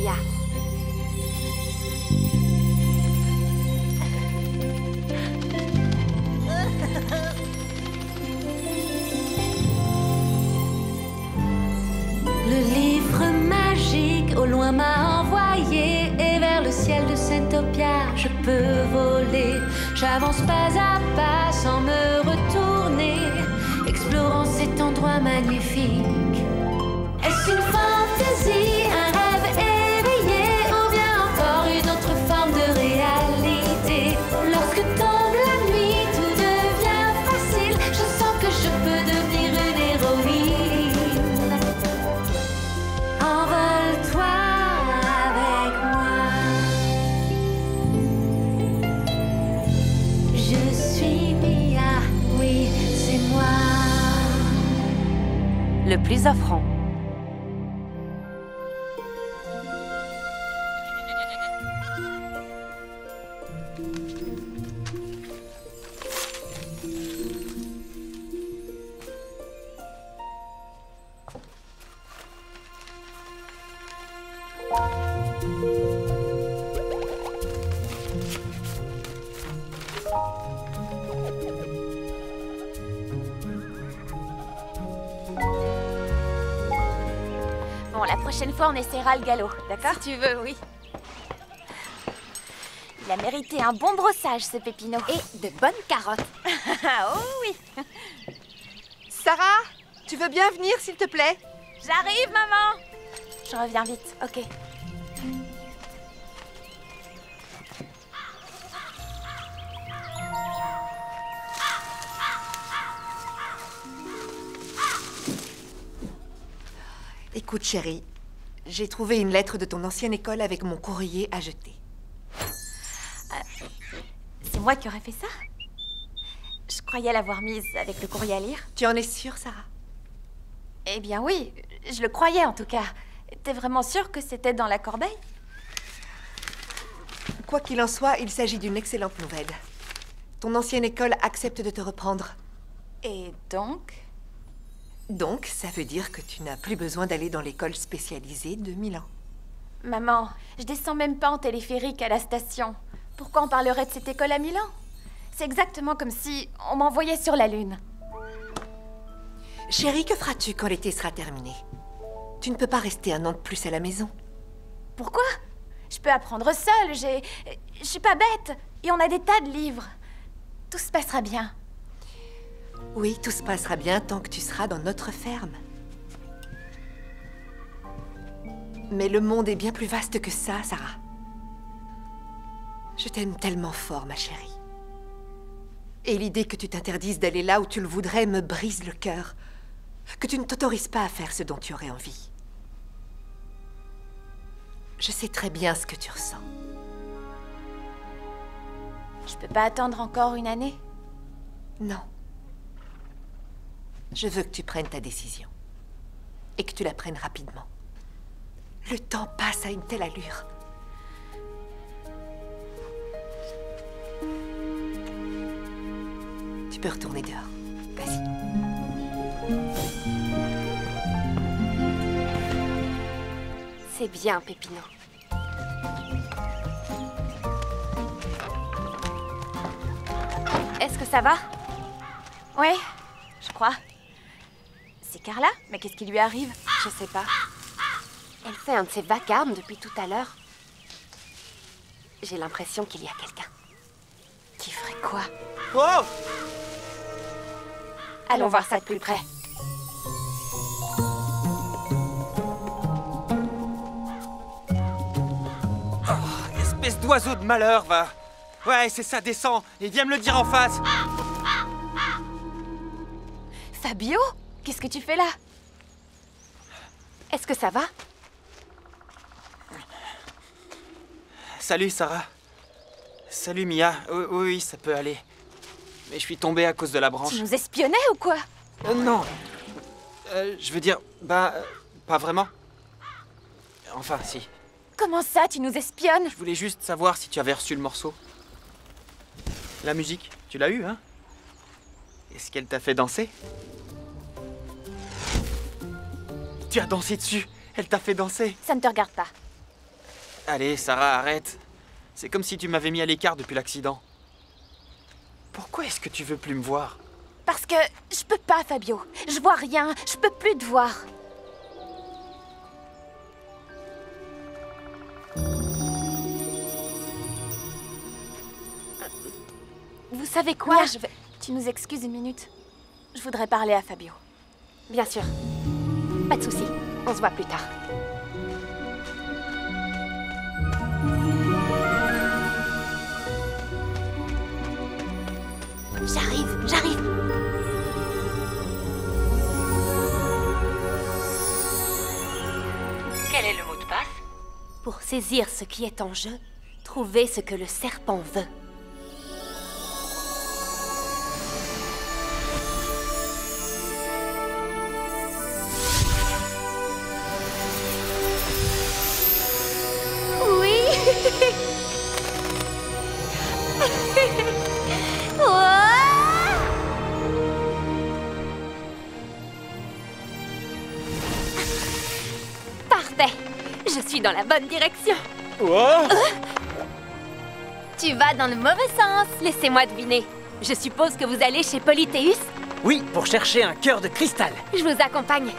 Mia. Le livre magique au loin m'a envoyé, et vers le ciel de Saintopia je peux voler. J'avance pas à pas sans me retourner, explorant cet endroit magnifique. Est-ce une fantaisie, un rêve éveillé, ou bien encore une autre forme de réalité? Lorsque tombe la nuit, tout devient facile. Je sens que je peux devenir une héroïne. Envole-toi avec moi. Je suis Mia, oui, c'est moi. Le plus offrant. Bon, la prochaine fois, on essaiera le galop, d'accord? Si tu veux, oui. Il a mérité un bon brossage, ce Pépino. Et de bonnes carottes. Oh oui. Sarah, tu veux bien venir, s'il te plaît? J'arrive, maman. Je reviens vite, ok. Écoute, chérie, j'ai trouvé une lettre de ton ancienne école avec mon courrier à jeter. C'est moi qui aurais fait ça? Je croyais l'avoir mise avec le courrier à lire. Tu en es sûre, Sarah? Eh bien oui, je le croyais en tout cas. T'es vraiment sûre que c'était dans la corbeille? Quoi qu'il en soit, il s'agit d'une excellente nouvelle. Ton ancienne école accepte de te reprendre. Et donc? Donc, ça veut dire que tu n'as plus besoin d'aller dans l'école spécialisée de Milan. Maman, je descends même pas en téléphérique à la station. Pourquoi on parlerait de cette école à Milan? C'est exactement comme si on m'envoyait sur la Lune. Chérie, que feras-tu quand l'été sera terminé? Tu ne peux pas rester un an de plus à la maison. Pourquoi? Je peux apprendre seule, je suis pas bête. Et on a des tas de livres. Tout se passera bien. Oui, tout se passera bien tant que tu seras dans notre ferme. Mais le monde est bien plus vaste que ça, Sarah. Je t'aime tellement fort, ma chérie. Et l'idée que tu t'interdises d'aller là où tu le voudrais me brise le cœur. Que tu ne t'autorises pas à faire ce dont tu aurais envie. Je sais très bien ce que tu ressens. Je peux pas attendre encore une année? Non. Je veux que tu prennes ta décision. Et que tu la prennes rapidement. Le temps passe à une telle allure. Tu peux retourner dehors. Vas-y. C'est bien, Pépino. Est-ce que ça va? Ouais, je crois. C'est Carla? Mais qu'est-ce qui lui arrive? Je sais pas. Elle fait un de ses vacarmes depuis tout à l'heure. J'ai l'impression qu'il y a quelqu'un. Qui ferait quoi? Oh! Allons voir ça de plus près. Espèce d'oiseau de malheur, va! Ouais, c'est ça, descends et viens me le dire en face! Fabio? Qu'est-ce que tu fais là? Est-ce que ça va? Salut, Sarah. Salut, Mia. Oui, ça peut aller. Mais je suis tombé à cause de la branche. Tu nous espionnais ou quoi? Non. Je veux dire, pas vraiment. Enfin, si. Comment ça, tu nous espionnes? Je voulais juste savoir si tu avais reçu le morceau. La musique, tu l'as eu, hein? Est-ce qu'elle t'a fait danser? Tu as dansé dessus. Elle t'a fait danser. Ça ne te regarde pas. Allez, Sarah, arrête. C'est comme si tu m'avais mis à l'écart depuis l'accident. Pourquoi est-ce que tu veux plus me voir? Parce que je peux pas, Fabio. Je vois rien, je peux plus te voir. Vous savez quoi? Mia, Je vais... Tu nous excuses une minute? Je voudrais parler à Fabio. Bien sûr. Pas de souci. On se voit plus tard. J'arrive. Quel est le mot de passe? Pour saisir ce qui est en jeu, trouvez ce que le serpent veut. Oui. Parfait. Je suis dans la bonne direction. Oh Tu vas dans le mauvais sens. Laissez-moi deviner. Je suppose que vous allez chez Polythéus? Oui, pour chercher un cœur de cristal. Je vous accompagne.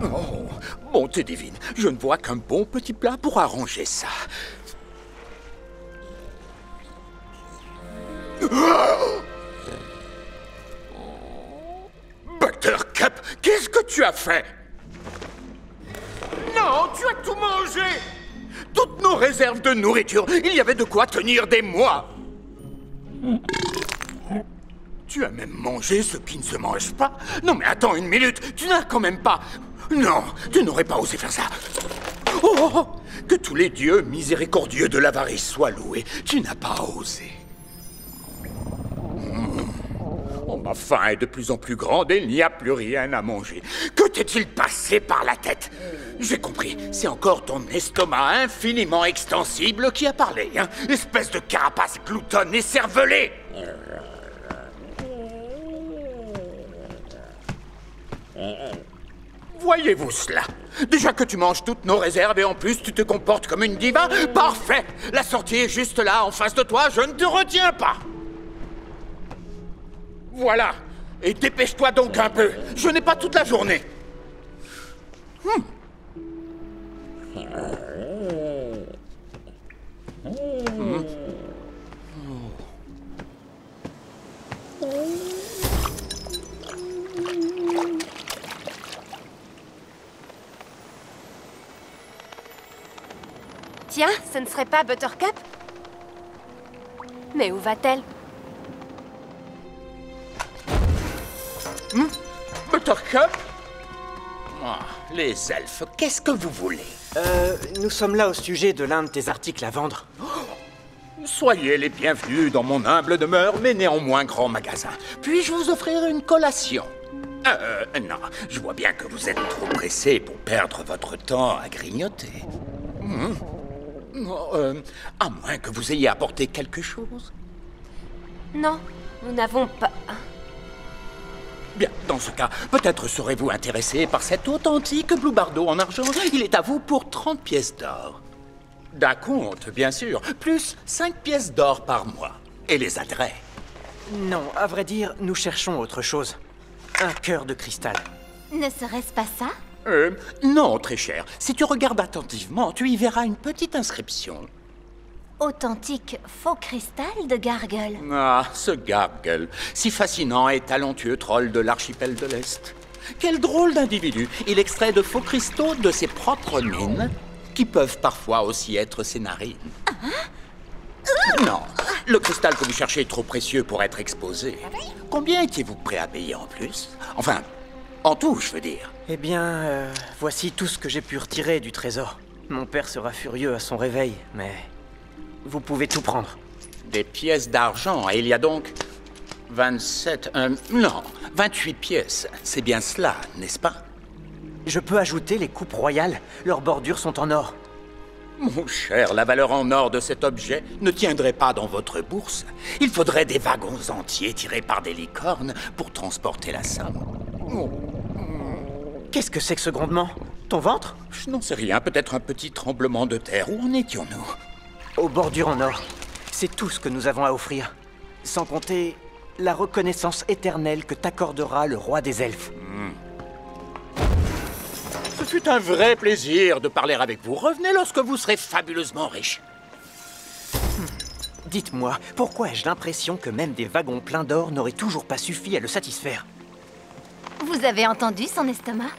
Oh, bonté divine, je ne vois qu'un bon petit plat pour arranger ça. Buttercup, qu'est-ce que tu as fait? Non, tu as tout mangé! Toutes nos réserves de nourriture, il y avait de quoi tenir des mois. Tu as même mangé ce qui ne se mange pas? Non mais attends une minute, tu n'as quand même pas... Non, tu n'aurais pas osé faire ça. Oh, oh, oh, que tous les dieux miséricordieux de l'avarice soient loués. Tu n'as pas osé. Oh, ma faim est de plus en plus grande et il n'y a plus rien à manger. Que t'est-il passé par la tête? J'ai compris, c'est encore ton estomac infiniment extensible qui a parlé, hein? Espèce de carapace gloutonne et cervelée. Voyez-vous cela? Déjà que tu manges toutes nos réserves et en plus tu te comportes comme une diva? Parfait! La sortie est juste là, en face de toi, je ne te retiens pas! Voilà! Et dépêche-toi donc un peu, je n'ai pas toute la journée! Tiens, ce ne serait pas Buttercup? Mais où va-t-elle? Buttercup? Ah, les elfes, qu'est-ce que vous voulez? Nous sommes là au sujet de l'un de tes articles à vendre. Soyez les bienvenus dans mon humble demeure, mais néanmoins grand magasin. Puis-je vous offrir une collation? Non, je vois bien que vous êtes trop pressé pour perdre votre temps à grignoter. À moins que vous ayez apporté quelque chose. Non, nous n'avons pas... Bien, dans ce cas, peut-être serez-vous intéressé par cet authentique bloubardeau en argent. Il est à vous pour 30 pièces d'or. D'acompte, bien sûr, plus 5 pièces d'or par mois. Et les adrets. Non, à vrai dire, nous cherchons autre chose. Un cœur de cristal. Ne serait-ce pas ça? Non, très cher. Si tu regardes attentivement, tu y verras une petite inscription. Authentique faux cristal de Gargle. Ah, ce Gargle, si fascinant et talentueux troll de l'archipel de l'Est. Quel drôle d'individu. Il extrait de faux cristaux de ses propres mines, qui peuvent parfois aussi être ses narines. Non, le cristal que vous cherchez est trop précieux pour être exposé. Combien étiez-vous prêt à payer en plus? Enfin, en tout, je veux dire. Eh bien, voici tout ce que j'ai pu retirer du trésor. Mon père sera furieux à son réveil, mais... vous pouvez tout prendre. Des pièces d'argent, et il y a donc 27... non, 28 pièces. C'est bien cela, n'est-ce pas? Je peux ajouter les coupes royales. Leurs bordures sont en or. Mon cher, la valeur en or de cet objet ne tiendrait pas dans votre bourse. Il faudrait des wagons entiers tirés par des licornes pour transporter la somme. Oh. Qu'est-ce que c'est que ce grondement? Ton ventre? Je n'en sais rien, peut-être un petit tremblement de terre. Où en étions-nous? Aux bordures en or. C'est tout ce que nous avons à offrir. Sans compter la reconnaissance éternelle que t'accordera le roi des elfes. Ce fut un vrai plaisir de parler avec vous. Revenez lorsque vous serez fabuleusement riche. Dites-moi, pourquoi ai-je l'impression que même des wagons pleins d'or n'auraient toujours pas suffi à le satisfaire? Vous avez entendu son estomac?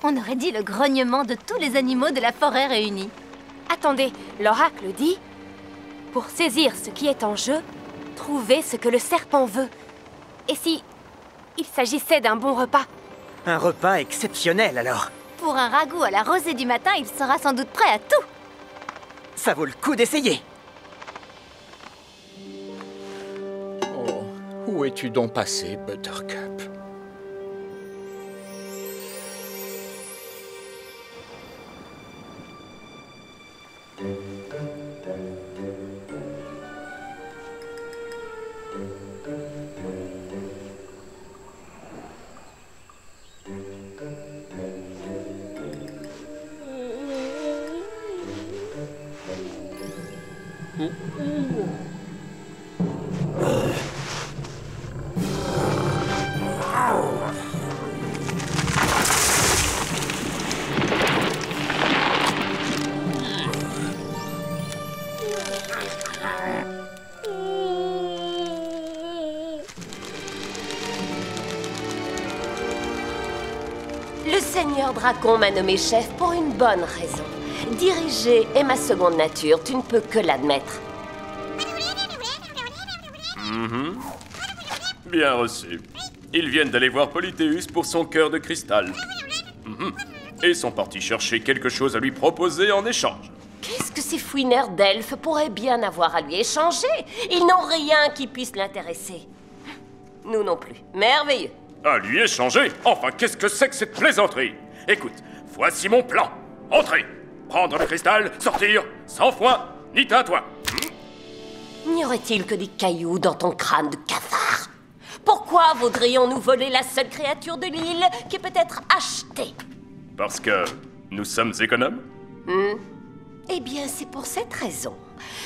On aurait dit le grognement de tous les animaux de la forêt réunis. Attendez, l'oracle dit... Pour saisir ce qui est en jeu, trouvez ce que le serpent veut. Et si... il s'agissait d'un bon repas? Un repas exceptionnel, alors. Pour un ragoût à la rosée du matin, il sera sans doute prêt à tout. Ça vaut le coup d'essayer. Oh, où es-tu donc passé, Buttercup? Le Seigneur Dracon m'a nommé chef pour une bonne raison. Diriger est ma seconde nature, tu ne peux que l'admettre. Bien reçu. Ils viennent d'aller voir Polythéus pour son cœur de cristal. Et sont partis chercher quelque chose à lui proposer en échange. Qu'est-ce que ces fouineurs d'elfes pourraient bien avoir à lui échanger? Ils n'ont rien qui puisse l'intéresser. Nous non plus. Merveilleux. À lui échanger? Enfin, qu'est-ce que c'est que cette plaisanterie? Écoute, voici mon plan. Entrez, prendre le cristal, sortir, sans foin, ni tintouin. N'y aurait-il que des cailloux dans ton crâne de cafard? Pourquoi voudrions-nous voler la seule créature de l'île qui peut être achetée? Parce que nous sommes économes? Eh bien, c'est pour cette raison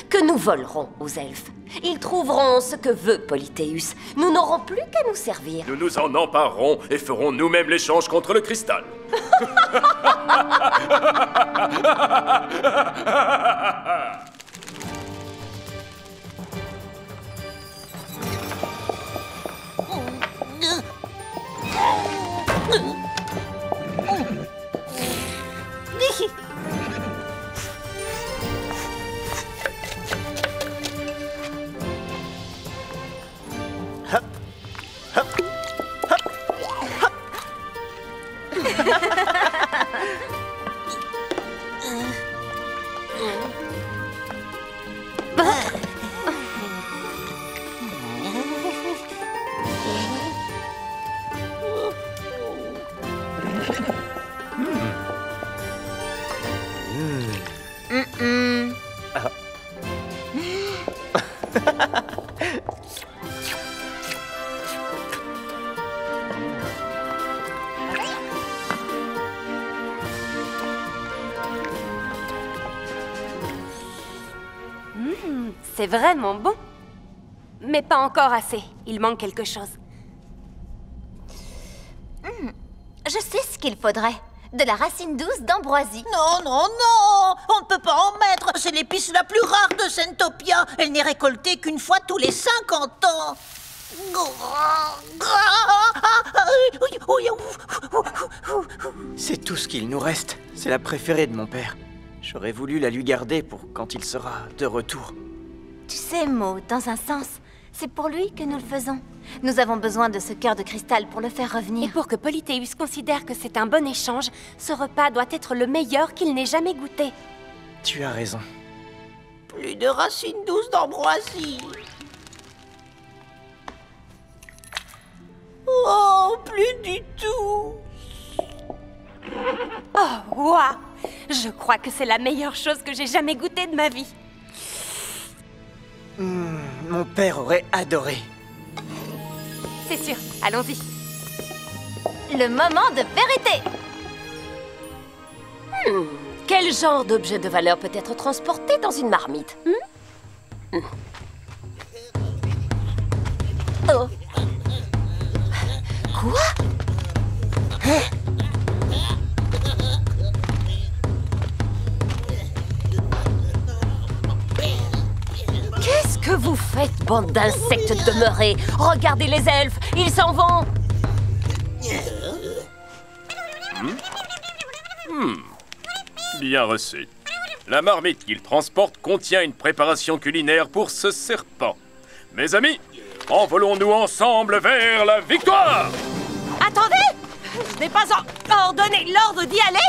que nous volerons aux elfes. Ils trouveront ce que veut Polythéus. Nous n'aurons plus qu'à nous servir. Nous nous en emparerons et ferons nous-mêmes l'échange contre le cristal. C'est vraiment bon. Mais pas encore assez. Il manque quelque chose. Je sais ce qu'il faudrait. De la racine douce d'ambroisie. Non, non, non! On ne peut pas en mettre. C'est l'épice la plus rare de Sentopia. Elle n'est récoltée qu'une fois tous les 50 ans. C'est tout ce qu'il nous reste. C'est la préférée de mon père. J'aurais voulu la lui garder pour quand il sera de retour. Tu sais, Mo, dans un sens, c'est pour lui que nous le faisons. Nous avons besoin de ce cœur de cristal pour le faire revenir. Et pour que Polythéus considère que c'est un bon échange, ce repas doit être le meilleur qu'il n'ait jamais goûté. Tu as raison. Plus de racines douces d'ambroisie. Oh, plus du tout. Oh, waouh! Je crois que c'est la meilleure chose que j'ai jamais goûtée de ma vie. Mon père aurait adoré. C'est sûr, allons-y. Le moment de vérité. Quel genre d'objet de valeur peut être transporté dans une marmite? Oh. Quoi? Qu'est-ce que vous faites, bande d'insectes demeurés? Regardez les elfes, ils s'en vont. Bien reçu. La marmite qu'il transporte contient une préparation culinaire pour ce serpent. Mes amis, envolons-nous ensemble vers la victoire! Attendez! Je n'ai pas encore donné l'ordre d'y aller!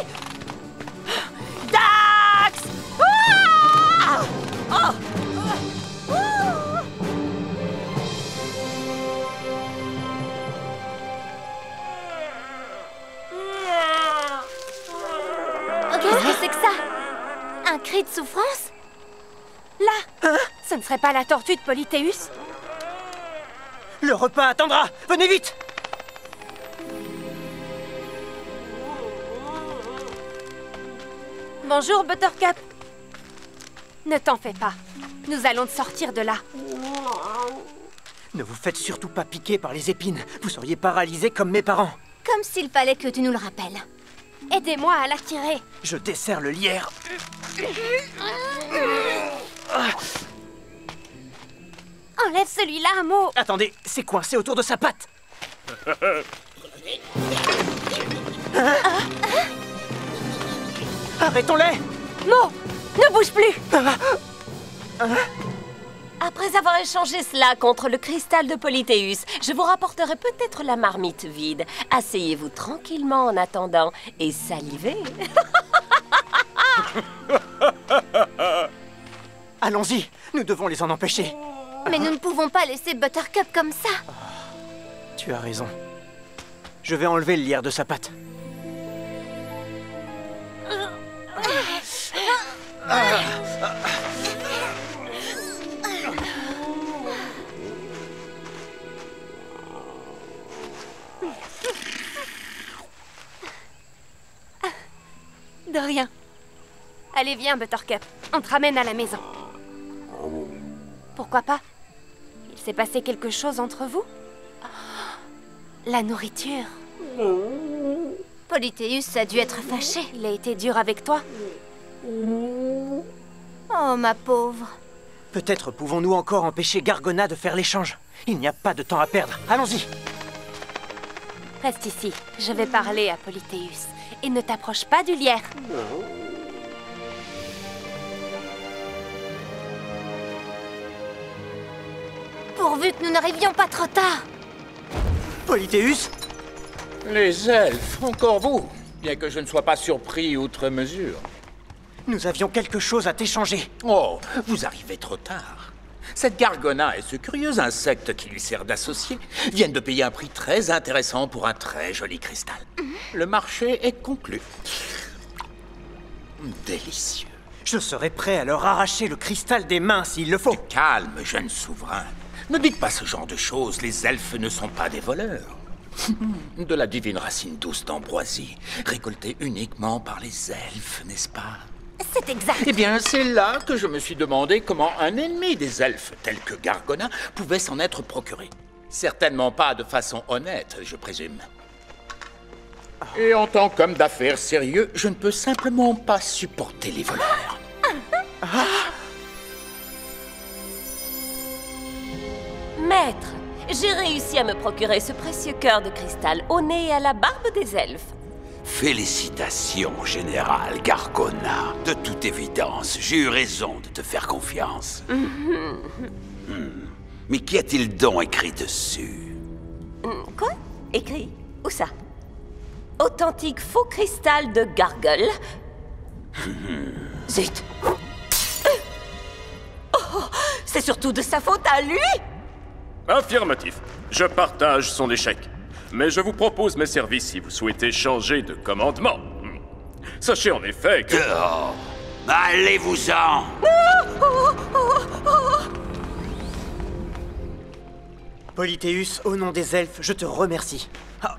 Dax! Ah! Oh! Qu'est-ce que c'est que ça? Un cri de souffrance? Là! Ce ne serait pas la tortue de Polythéus? Le repas attendra! Venez vite! Bonjour, Buttercup. Ne t'en fais pas. Nous allons te sortir de là. Ne vous faites surtout pas piquer par les épines. Vous seriez paralysé comme mes parents. Comme s'il fallait que tu nous le rappelles. Aidez-moi à l'attirer. Je desserre le lierre. Enlève celui-là, Mo. Attendez, c'est coincé autour de sa patte. Arrêtons-les! Mo, ne bouge plus. Après avoir échangé cela contre le cristal de Polythéus, je vous rapporterai peut-être la marmite vide. Asseyez-vous tranquillement en attendant et salivez. Allons-y, nous devons les en empêcher. Mais nous ne pouvons pas laisser Buttercup comme ça. Tu as raison. Je vais enlever le lierre de sa patte. De rien. Allez, viens, Buttercup. On te ramène à la maison. Pourquoi pas? Il s'est passé quelque chose entre vous? La nourriture. Polythéus a dû être fâché. Il a été dur avec toi? Oh, ma pauvre. Peut-être pouvons-nous encore empêcher Gargona de faire l'échange. Il n'y a pas de temps à perdre. Allons-y. Reste ici. Je vais parler à Polythéus. Et ne t'approche pas du lierre. Pourvu que nous n'arrivions pas trop tard. Polythéus? Les elfes, encore vous, bien que je ne sois pas surpris outre mesure. Nous avions quelque chose à t'échanger. Oh, vous arrivez trop tard. Cette Gargona et ce curieux insecte qui lui sert d'associé viennent de payer un prix très intéressant pour un très joli cristal. Le marché est conclu. Délicieux. Je serai prêt à leur arracher le cristal des mains s'il le faut. Calme, jeune souverain. Ne dites pas ce genre de choses, les elfes ne sont pas des voleurs. De la divine racine douce d'ambroisie, récoltée uniquement par les elfes, n'est-ce pas? C'est exact. Eh bien, c'est là que je me suis demandé comment un ennemi des elfes, tel que Gargona, pouvait s'en être procuré. Certainement pas de façon honnête, je présume. Et en tant qu'homme d'affaires sérieux, je ne peux simplement pas supporter les voleurs. Maître, j'ai réussi à me procurer ce précieux cœur de cristal au nez et à la barbe des elfes. Félicitations, général Gargona. De toute évidence, j'ai eu raison de te faire confiance. Mais qu'y a-t-il donc écrit dessus? Quoi? Écrit? Où ça? Authentique faux cristal de Gargle. Zut! Oh, c'est surtout de sa faute à lui! Affirmatif. Je partage son échec. Mais je vous propose mes services si vous souhaitez changer de commandement. Sachez en effet que... Dehors. Allez-vous-en. Polythéus, au nom des elfes, je te remercie. Ah,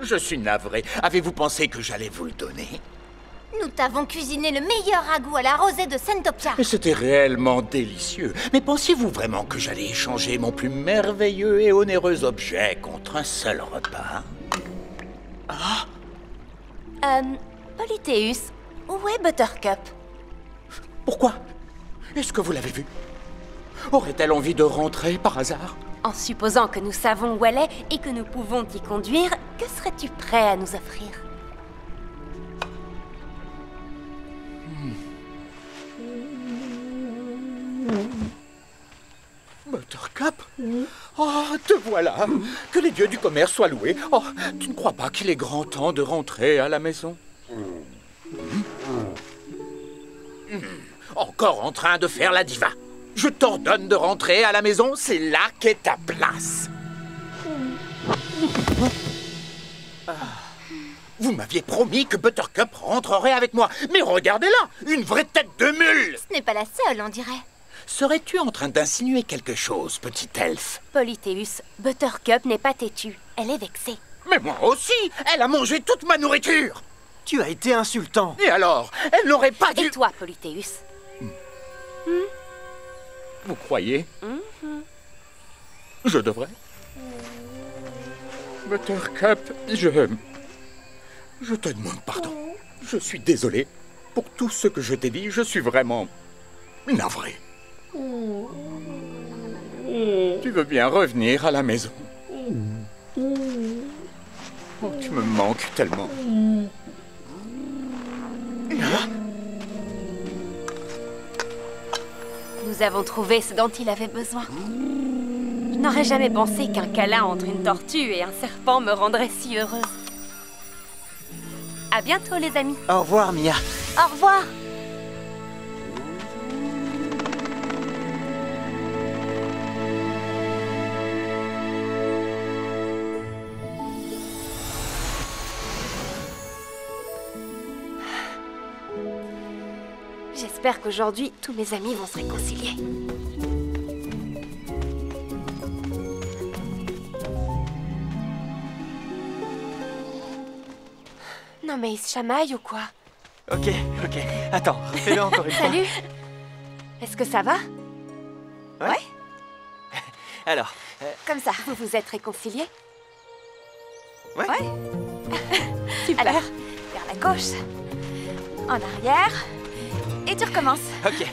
je suis navré. Avez-vous pensé que j'allais vous le donner? Nous t'avons cuisiné le meilleur ragoût à la rosée de Sentopia. Et c'était réellement délicieux. Mais pensiez-vous vraiment que j'allais échanger mon plus merveilleux et onéreux objet contre un seul repas? Polythéus, où est Buttercup? Pourquoi? Est-ce que vous l'avez vue? Aurait-elle envie de rentrer par hasard? En supposant que nous savons où elle est et que nous pouvons t'y conduire, que serais-tu prêt à nous offrir? Buttercup? Oh, te voilà! Que les dieux du commerce soient loués! Oh, tu ne crois pas qu'il est grand temps de rentrer à la maison? Encore en train de faire la diva! Je t'ordonne de rentrer à la maison, c'est là qu'est ta place! Vous m'aviez promis que Buttercup rentrerait avec moi, mais regardez-la! Une vraie tête de mule! Ce n'est pas la seule, on dirait. Serais-tu en train d'insinuer quelque chose, petit elfe? Polythéus, Buttercup n'est pas têtue. Elle est vexée. Mais moi aussi! Elle a mangé toute ma nourriture! Tu as été insultant. Et alors? Elle n'aurait pas dû... Et toi, Polythéus? Vous croyez? Je devrais? Buttercup, je te demande pardon. Je suis désolé. Pour tout ce que je t'ai dit, je suis vraiment... navré. Tu veux bien revenir à la maison? Oh, tu me manques tellement. Nous avons trouvé ce dont il avait besoin. Je n'aurais jamais pensé qu'un câlin entre une tortue et un serpent me rendrait si heureuse. À bientôt, les amis. Au revoir, Mia. Au revoir. J'espère qu'aujourd'hui, tous mes amis vont se réconcilier. Non mais ils se chamaillent ou quoi? Ok. Attends, fais-le encore une fois. Salut. Est-ce que ça va? Ouais. Alors, Comme ça, vous vous êtes réconciliés? ouais. Super. Alors, vers la gauche, en arrière, et tu recommences. Ok.